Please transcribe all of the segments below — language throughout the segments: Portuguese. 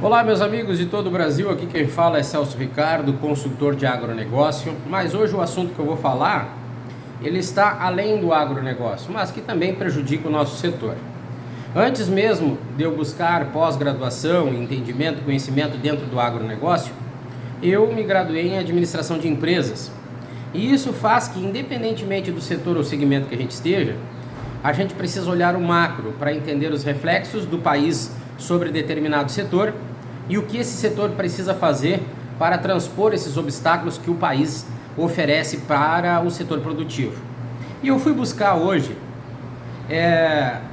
Olá, meus amigos de todo o Brasil, aqui quem fala é Celso Ricardo, consultor de agronegócio, mas hoje o assunto que eu vou falar, ele está além do agronegócio, mas que também prejudica o nosso setor. Antes mesmo de eu buscar pós-graduação, entendimento, conhecimento dentro do agronegócio, eu me graduei em administração de empresas. E isso faz que, independentemente do setor ou segmento que a gente esteja, a gente precisa olhar o macro para entender os reflexos do país sobre determinado setor e o que esse setor precisa fazer para transpor esses obstáculos que o país oferece para o setor produtivo. E eu fui buscar hoje,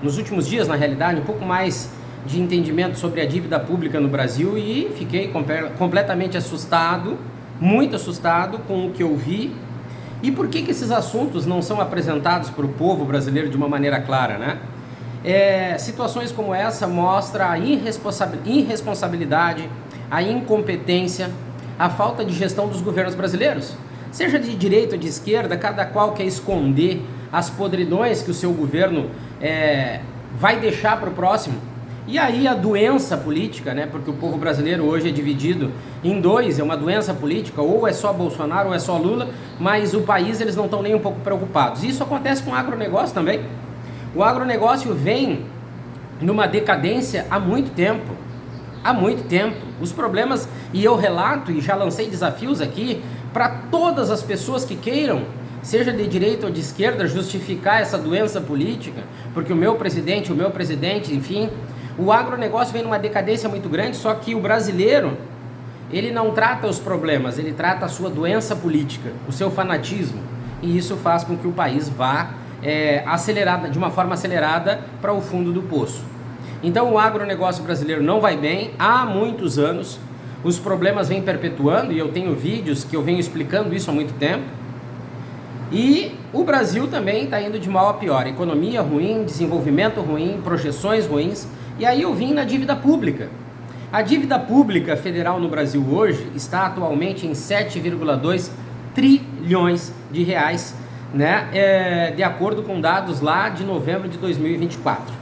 nos últimos dias, na realidade, um pouco mais de entendimento sobre a dívida pública no Brasil e fiquei completamente assustado, muito assustado com o que eu vi. E por que esses assuntos não são apresentados para o povo brasileiro de uma maneira clara, né? Situações como essa mostram a irresponsabilidade, a incompetência, a falta de gestão dos governos brasileiros. Seja de direita ou de esquerda, cada qual quer esconder as podridões que o seu governo vai deixar para o próximo. E aí a doença política, né? Porque o povo brasileiro hoje é dividido em dois, é uma doença política, ou é só Bolsonaro ou é só Lula, mas o país eles não estão nem um pouco preocupados. Isso acontece com o agronegócio também. O agronegócio vem numa decadência há muito tempo. Há muito tempo. Os problemas, e eu relato e já lancei desafios aqui para todas as pessoas que queiram, seja de direita ou de esquerda, justificar essa doença política, porque o meu presidente, enfim, o agronegócio vem numa decadência muito grande, só que o brasileiro, ele não trata os problemas, ele trata a sua doença política, o seu fanatismo, e isso faz com que o país vá de uma forma acelerada para o fundo do poço. Então o agronegócio brasileiro não vai bem há muitos anos, os problemas vêm perpetuando, e eu tenho vídeos que eu venho explicando isso há muito tempo, e o Brasil também está indo de mal a pior, economia ruim, desenvolvimento ruim, projeções ruins, e aí eu vim na dívida pública. A dívida pública federal no Brasil hoje está atualmente em 7,2 trilhões de reais, né, de acordo com dados lá de novembro de 2024.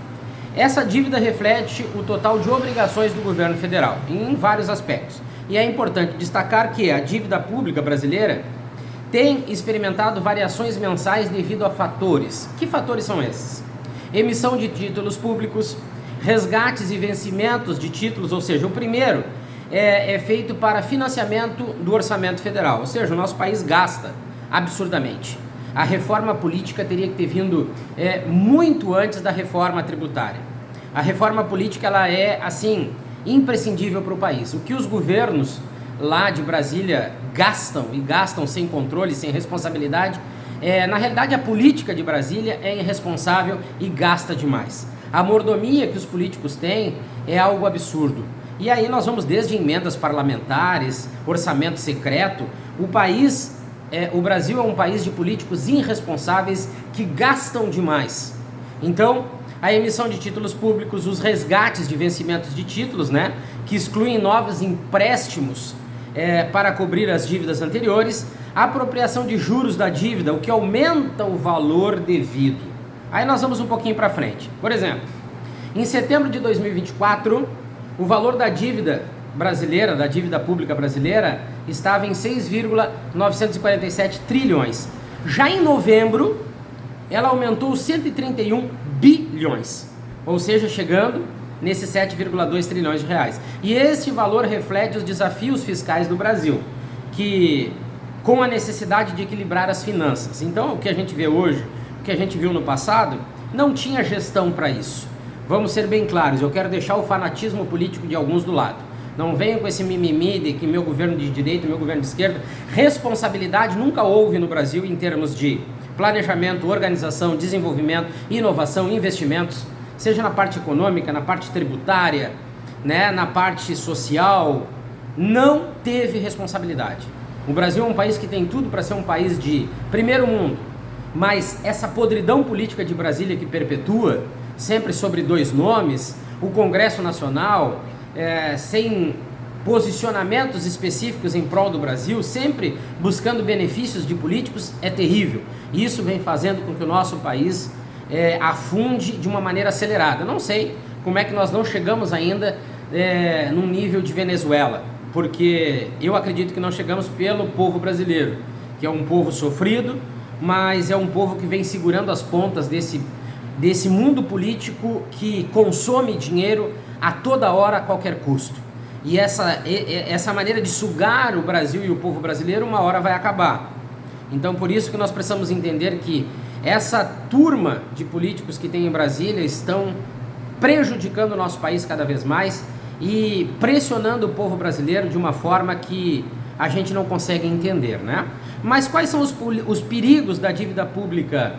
Essa dívida reflete o total de obrigações do governo federal, em vários aspectos. E é importante destacar que a dívida pública brasileira tem experimentado variações mensais devido a fatores. Que fatores são esses? Emissão de títulos públicos, resgates e vencimentos de títulos, ou seja, o primeiro é feito para financiamento do orçamento federal, ou seja, o nosso país gasta absurdamente. A reforma política teria que ter vindo muito antes da reforma tributária. A reforma política ela é, assim, imprescindível para o país. O que os governos lá de Brasília gastam sem controle, sem responsabilidade, na realidade a política de Brasília é irresponsável e gasta demais. A mordomia que os políticos têm é algo absurdo. E aí nós vamos desde emendas parlamentares, orçamento secreto. O Brasil é um país de políticos irresponsáveis que gastam demais. Então, a emissão de títulos públicos, os resgates de vencimentos de títulos, né, que excluem novos empréstimos para cobrir as dívidas anteriores, a apropriação de juros da dívida, o que aumenta o valor devido. Aí nós vamos um pouquinho para frente. Por exemplo, em setembro de 2024, o valor da dívida brasileira, da dívida pública brasileira, estava em 6,947 trilhões. Já em novembro, ela aumentou 131 bilhões, ou seja, chegando nesses 7,2 trilhões de reais. E esse valor reflete os desafios fiscais do Brasil, com a necessidade de equilibrar as finanças. Então, o que a gente vê hoje, o que a gente viu no passado, não tinha gestão para isso. Vamos ser bem claros, eu quero deixar o fanatismo político de alguns do lado. Não venham com esse mimimi de que meu governo de direita, meu governo de esquerda. Responsabilidade nunca houve no Brasil em termos de planejamento, organização, desenvolvimento, inovação, investimentos, seja na parte econômica, na parte tributária, né, na parte social. Não teve responsabilidade. O Brasil é um país que tem tudo para ser um país de primeiro mundo, mas essa podridão política de Brasília que perpetua, sempre sobre dois nomes, o Congresso Nacional, sem posicionamentos específicos em prol do Brasil, sempre buscando benefícios de políticos, é terrível. Isso vem fazendo com que o nosso país afunde de uma maneira acelerada. Não sei como é que nós não chegamos ainda num nível de Venezuela, porque eu acredito que nós chegamos pelo povo brasileiro, que é um povo sofrido, mas é um povo que vem segurando as pontas desse mundo político que consome dinheiro a toda hora, a qualquer custo. E essa maneira de sugar o Brasil e o povo brasileiro, uma hora vai acabar. Então, por isso que nós precisamos entender que essa turma de políticos que tem em Brasília estão prejudicando o nosso país cada vez mais e pressionando o povo brasileiro de uma forma que a gente não consegue entender, né? Mas quais são os perigos da dívida pública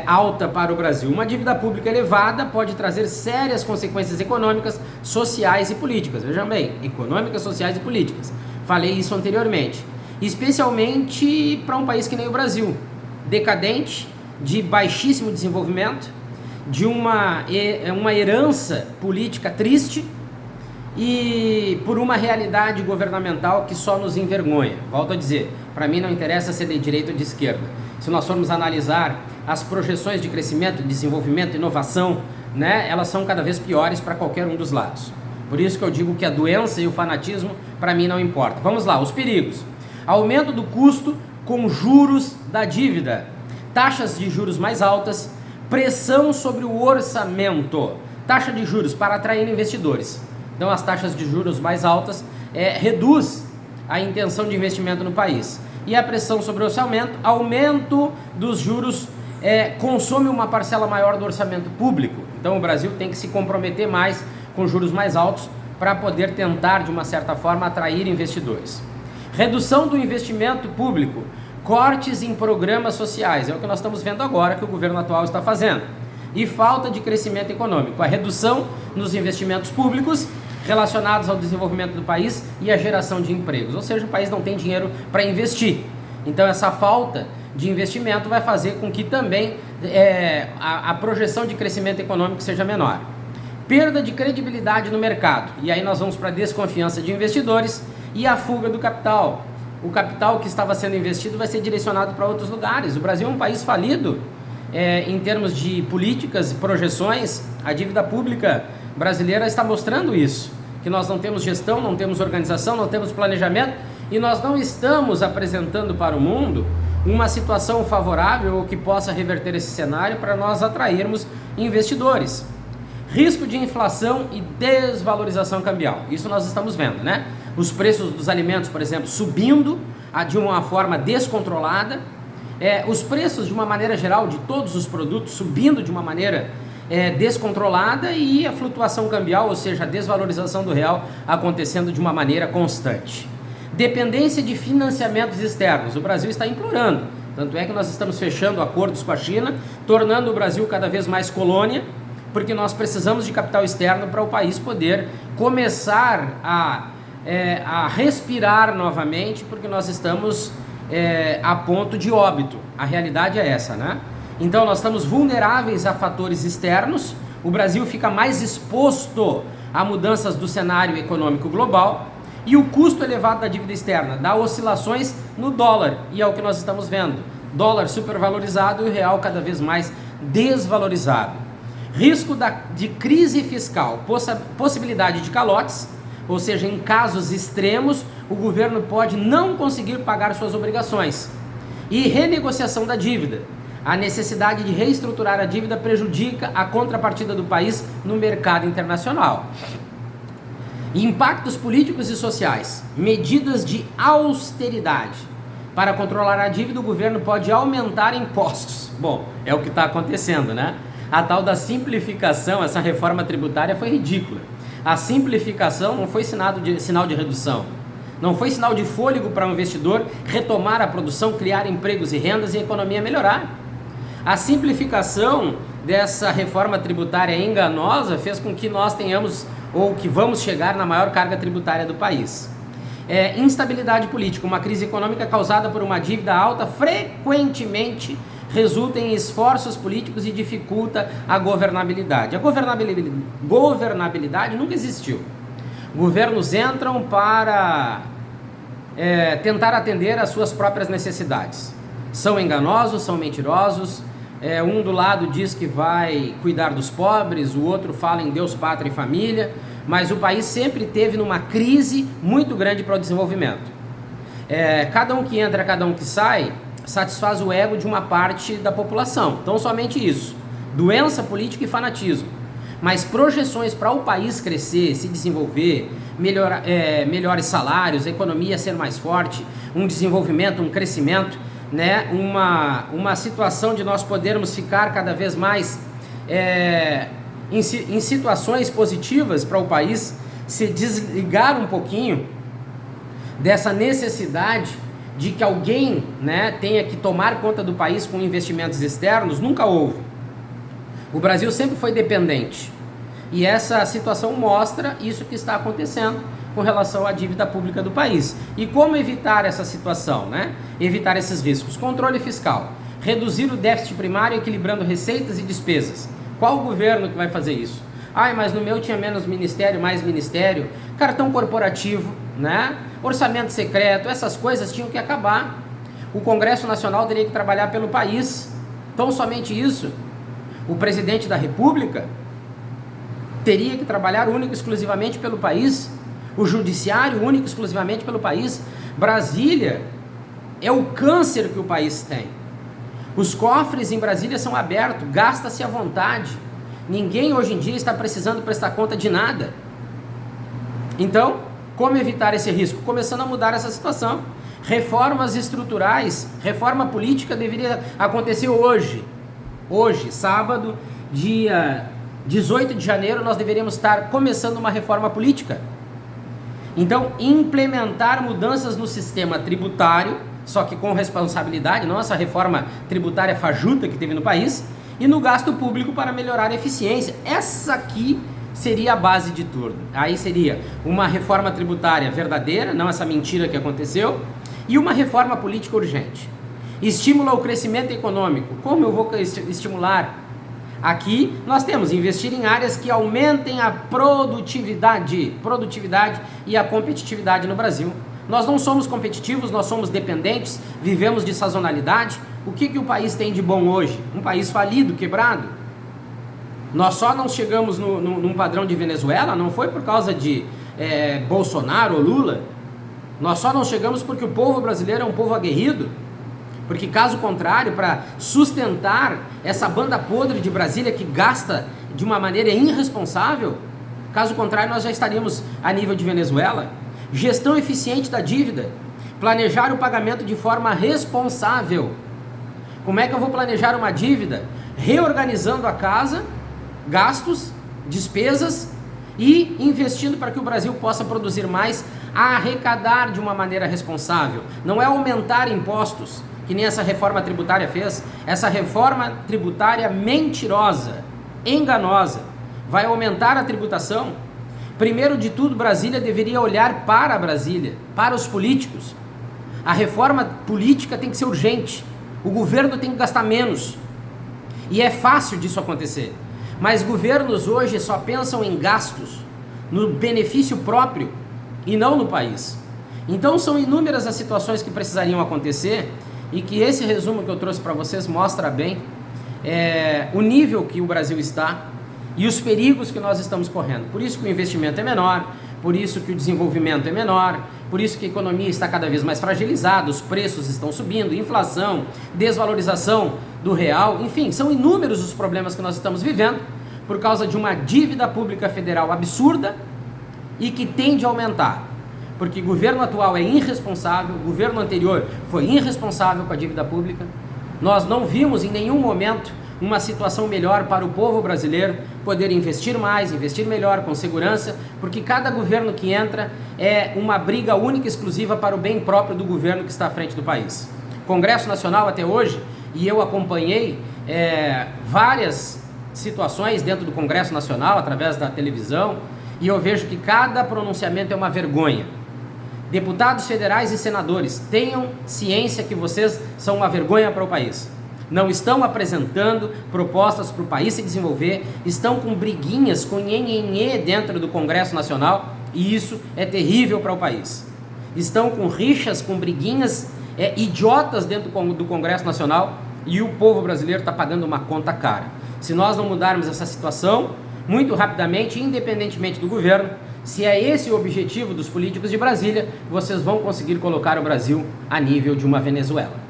alta para o Brasil? Uma dívida pública elevada pode trazer sérias consequências econômicas, sociais e políticas. Vejam bem, econômicas, sociais e políticas. Falei isso anteriormente. Especialmente para um país que nem o Brasil, decadente, de baixíssimo desenvolvimento, de uma herança política triste e por uma realidade governamental que só nos envergonha. Volto a dizer, para mim não interessa ser de direita ou de esquerda. Se nós formos analisar as projeções de crescimento, desenvolvimento, inovação, né, elas são cada vez piores para qualquer um dos lados. Por isso que eu digo que a doença e o fanatismo para mim não importa. Vamos lá, os perigos. Aumento do custo com juros da dívida, taxas de juros mais altas, pressão sobre o orçamento, taxa de juros para atrair investidores. Então as taxas de juros mais altas reduz a intenção de investimento no país. E a pressão sobre o orçamento, aumento dos juros, consome uma parcela maior do orçamento público. Então o Brasil tem que se comprometer mais com juros mais altos para poder tentar, de uma certa forma, atrair investidores. Redução do investimento público, cortes em programas sociais, é o que nós estamos vendo agora que o governo atual está fazendo. E falta de crescimento econômico, a redução nos investimentos públicos relacionados ao desenvolvimento do país e à geração de empregos. Ou seja, o país não tem dinheiro para investir. Então essa falta de investimento vai fazer com que também a projeção de crescimento econômico seja menor. Perda de credibilidade no mercado. E aí nós vamos para a desconfiança de investidores e a fuga do capital. O capital que estava sendo investido vai ser direcionado para outros lugares. O Brasil é um país falido em termos de políticas e projeções. A dívida pública brasileira está mostrando isso, que nós não temos gestão, não temos organização, não temos planejamento e nós não estamos apresentando para o mundo uma situação favorável ou que possa reverter esse cenário para nós atrairmos investidores. Risco de inflação e desvalorização cambial, isso nós estamos vendo, né? Os preços dos alimentos, por exemplo, subindo de uma forma descontrolada, os preços de uma maneira geral de todos os produtos subindo de uma maneira descontrolada e a flutuação cambial, ou seja, a desvalorização do real acontecendo de uma maneira constante. Dependência de financiamentos externos, o Brasil está implorando, tanto é que nós estamos fechando acordos com a China, tornando o Brasil cada vez mais colônia, porque nós precisamos de capital externo para o país poder começar a respirar novamente, porque nós estamos a ponto de óbito. A realidade é essa, né? Então nós estamos vulneráveis a fatores externos, o Brasil fica mais exposto a mudanças do cenário econômico global e o custo elevado da dívida externa dá oscilações no dólar, e é o que nós estamos vendo, dólar supervalorizado e o real cada vez mais desvalorizado. Risco de crise fiscal, possibilidade de calotes, ou seja, em casos extremos, o governo pode não conseguir pagar suas obrigações. E renegociação da dívida. A necessidade de reestruturar a dívida prejudica a contrapartida do país no mercado internacional. Impactos políticos e sociais. Medidas de austeridade. Para controlar a dívida, o governo pode aumentar impostos. Bom, é o que está acontecendo, né? A tal da simplificação, essa reforma tributária foi ridícula. A simplificação não foi sinal de redução, não foi sinal de fôlego para o investidor retomar a produção, criar empregos e rendas e a economia melhorar. A simplificação dessa reforma tributária enganosa fez com que nós tenhamos, ou que vamos chegar na maior carga tributária do país. Instabilidade política, uma crise econômica causada por uma dívida alta frequentemente resulta em esforços políticos e dificulta a governabilidade. A governabilidade nunca existiu. Governos entram para tentar atender às suas próprias necessidades. São enganosos, são mentirosos. Um do lado diz que vai cuidar dos pobres, o outro fala em Deus, pátria e família. mas o país sempre teve numa crise muito grande para o desenvolvimento. Cada um que entra, cada um que sai, satisfaz o ego de uma parte da população. Então, somente isso. Doença política e fanatismo. Mas projeções para o país crescer, se desenvolver, melhores salários, a economia ser mais forte, um desenvolvimento, um crescimento, né? Uma situação de nós podermos ficar cada vez mais em situações positivas para o país, se desligar um pouquinho dessa necessidade de que alguém, né, tenha que tomar conta do país com investimentos externos, nunca houve. O Brasil sempre foi dependente. E essa situação mostra isso que está acontecendo com relação à dívida pública do país. E como evitar essa situação, né? Evitar esses riscos? Controle fiscal. Reduzir o déficit primário equilibrando receitas e despesas. Qual o governo que vai fazer isso? Mas no meu tinha menos ministério, mais ministério. Cartão corporativo, né? Orçamento secreto, essas coisas tinham que acabar. O Congresso Nacional teria que trabalhar pelo país. Então, somente isso. O presidente da República teria que trabalhar único e exclusivamente pelo país. O judiciário único e exclusivamente pelo país. Brasília é o câncer que o país tem. Os cofres em Brasília são abertos, gasta-se à vontade. Ninguém hoje em dia está precisando prestar conta de nada. Então, como evitar esse risco? Começando a mudar essa situação. Reformas estruturais, reforma política deveria acontecer hoje. Hoje, sábado, dia 18 de janeiro, nós deveríamos estar começando uma reforma política. Então, implementar mudanças no sistema tributário, só que com responsabilidade, não essa reforma tributária fajuta que teve no país, e no gasto público para melhorar a eficiência. Essa aqui seria a base de tudo. Aí seria uma reforma tributária verdadeira, não essa mentira que aconteceu, e uma reforma política urgente. Estímulo ao crescimento econômico. Como eu vou estimular? Aqui nós temos investir em áreas que aumentem a produtividade e a competitividade no Brasil. Nós não somos competitivos, nós somos dependentes, vivemos de sazonalidade. O que o país tem de bom hoje? Um país falido, quebrado. Nós só não chegamos num padrão de Venezuela, não foi por causa de Bolsonaro ou Lula. Nós só não chegamos porque o povo brasileiro é um povo aguerrido. Porque caso contrário, para sustentar essa banda podre de Brasília que gasta de uma maneira irresponsável, caso contrário nós já estaríamos a nível de Venezuela. Gestão eficiente da dívida, planejar o pagamento de forma responsável. Como é que eu vou planejar uma dívida? Reorganizando a casa, gastos, despesas e investindo para que o Brasil possa produzir mais, arrecadar de uma maneira responsável. Não é aumentar impostos, que nem essa reforma tributária fez. Essa reforma tributária mentirosa, enganosa, vai aumentar a tributação. Primeiro de tudo, Brasília deveria olhar para Brasília, para os políticos. A reforma política tem que ser urgente. O governo tem que gastar menos. E é fácil disso acontecer. Mas governos hoje só pensam em gastos, no benefício próprio e não no país. Então são inúmeras as situações que precisariam acontecer e que esse resumo que eu trouxe para vocês mostra bem o nível que o Brasil está e os perigos que nós estamos correndo. Por isso que o investimento é menor, por isso que o desenvolvimento é menor, por isso que a economia está cada vez mais fragilizada, os preços estão subindo, inflação, desvalorização do real, enfim, são inúmeros os problemas que nós estamos vivendo por causa de uma dívida pública federal absurda e que tende a aumentar. Porque o governo atual é irresponsável, o governo anterior foi irresponsável com a dívida pública. Nós não vimos em nenhum momento uma situação melhor para o povo brasileiro poder investir mais, investir melhor, com segurança, porque cada governo que entra é uma briga única e exclusiva para o bem próprio do governo que está à frente do país. Congresso Nacional até hoje, e eu acompanhei várias situações dentro do Congresso Nacional, através da televisão, e eu vejo que cada pronunciamento é uma vergonha. Deputados federais e senadores, tenham ciência que vocês são uma vergonha para o país. Não estão apresentando propostas para o país se desenvolver, estão com briguinhas, com nhenhenhê dentro do Congresso Nacional, e isso é terrível para o país. Estão com rixas, com briguinhas idiotas dentro do Congresso Nacional, e o povo brasileiro está pagando uma conta cara. Se nós não mudarmos essa situação, muito rapidamente, independentemente do governo, se é esse o objetivo dos políticos de Brasília, vocês vão conseguir colocar o Brasil a nível de uma Venezuela.